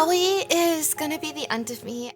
yaoi is gonna be the end of me.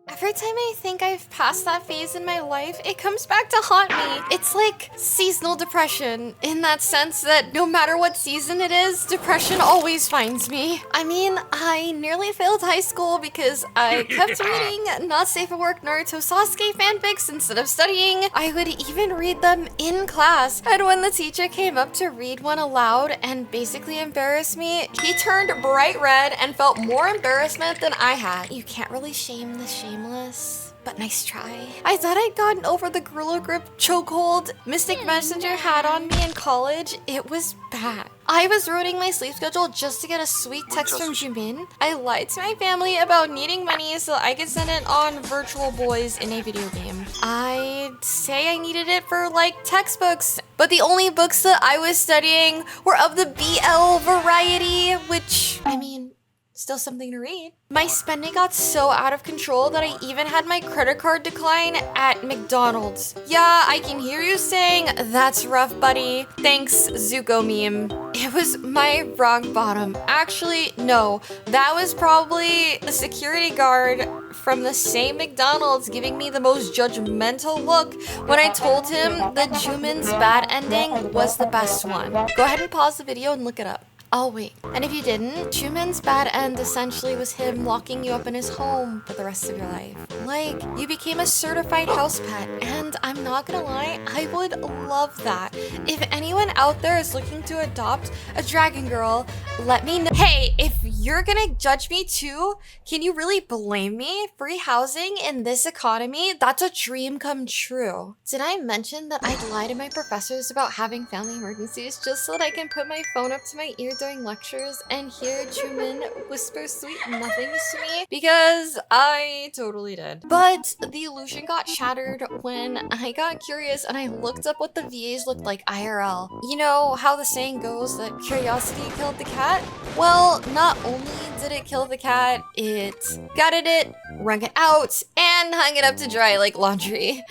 Every time I think I've passed that phase in my life, it comes back to haunt me. It's like seasonal depression in that sense that no matter what season it is, depression always finds me. I mean, I nearly failed high school because I kept reading not safe for work Naruto Sasuke fanfics instead of studying. I would even read them in class. And when the teacher came up to read one aloud and basically embarrass me, he turned bright red and felt more embarrassment than I had. You can't really shame the shameless, but nice try. I thought I'd gotten over the gorilla grip chokehold Mystic Messenger had on me in college. It was bad. I was ruining my sleep schedule just to get a sweet text from Jimin. I lied to my family about needing money so I could send it on Virtual Boys in a video game. I'd say I needed it for like textbooks, but the only books that I was studying were of the BL variety, which, I mean, still something to read. My spending got so out of control that I even had my credit card decline at McDonald's. Yeah, I can hear you saying, that's rough, buddy. Thanks, Zuko meme. It was my rock bottom. Actually, no. That was probably the security guard from the same McDonald's giving me the most judgmental look when I told him that Jumin's bad ending was the best one. Go ahead and pause the video and look it up. Oh wait, and if you didn't, Jumin's bad end essentially was him locking you up in his home for the rest of your life. Like, you became a certified house pet, and I'm not gonna lie, I would love that. If anyone out there is looking to adopt a dragon girl, let me know. Hey, if you're gonna judge me too, can you really blame me? Free housing in this economy? That's a dream come true. Did I mention that I'd lie to my professors about having family emergencies just so that I can put my phone up to my ear during lectures and hear Jumin whisper sweet nothings to me? Because I totally did. But the illusion got shattered when I got curious and I looked up what the VAs looked like IRL. You know how the saying goes that curiosity killed the cat? Well, not only did it kill the cat, it gutted it, wrung it out, and hung it up to dry like laundry.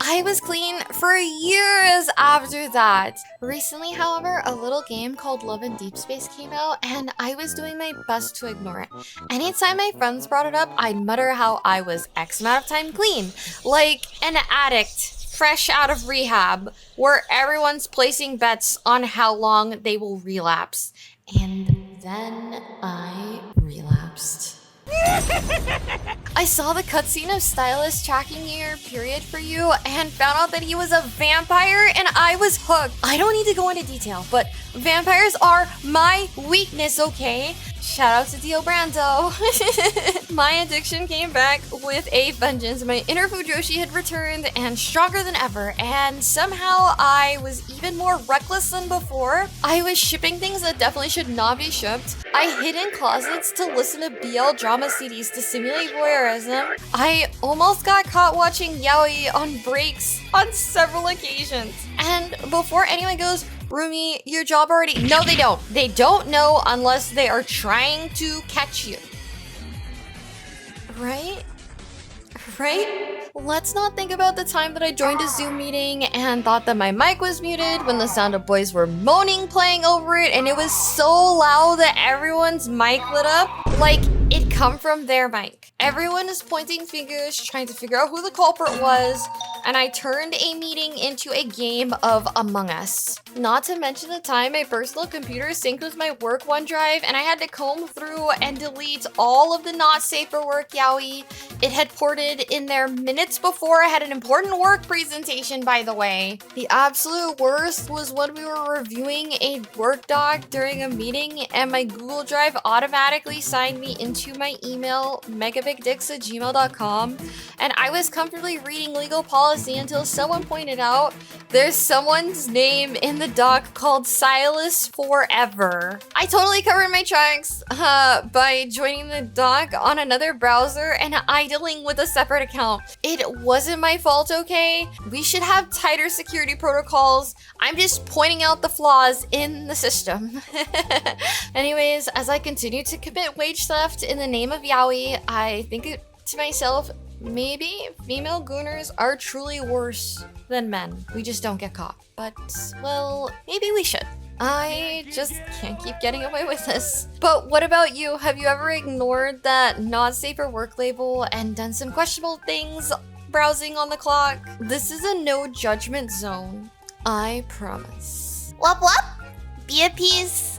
I was clean for years after that. Recently, however, a little game called Love in Deep Space came out, and I was doing my best to ignore it. Anytime my friends brought it up, I'd mutter how I was X amount of time clean, like an addict fresh out of rehab, where everyone's placing bets on how long they will relapse. And then I relapsed. I saw the cutscene of Stylus tracking your period for you and found out that he was a vampire, and I was hooked. I don't need to go into detail, but vampires are my weakness, okay? Shout out to Dio Brando. My addiction came back with a vengeance. My inner Fujoshi had returned and stronger than ever, and somehow I was even more reckless than before. I was shipping things that definitely should not be shipped. I hid in closets to listen to BL drama CDs to simulate voyeurism. I almost got caught watching yaoi on breaks on several occasions. And before anyone goes, Rumi, your job already... No, they don't. They don't know unless they are trying to catch you. Right? Right? Let's not think about the time that I joined a Zoom meeting and thought that my mic was muted when the sound of boys were moaning playing over it, and it was so loud that everyone's mic lit up. Like, it come from their mic. Everyone is pointing fingers, trying to figure out who the culprit was, and I turned a meeting into a game of Among Us. Not to mention the time my personal computer synced with my work OneDrive and I had to comb through and delete all of the not safe for work yaoi. It had ported in there minutes before I had an important work presentation, by the way. The absolute worst was when we were reviewing a work doc during a meeting and my Google Drive automatically signed me into my email megabigdicks@gmail.com, and I was comfortably reading legal policy until someone pointed out there's someone's name in the doc called Silas Forever. I totally covered my tracks by joining the doc on another browser and idling with a separate account. It wasn't my fault, okay? We should have tighter security protocols. I'm just pointing out the flaws in the system. Anyways, as I continue to commit wage theft in the name of yaoi, I think to myself, maybe female gooners are truly worse than men. We just don't get caught. But, well, maybe we should. I just can't keep getting away with this. But what about you? Have you ever ignored that not safe for work label and done some questionable things browsing on the clock? This is a no judgment zone. I promise. Wop wop! Be at peace.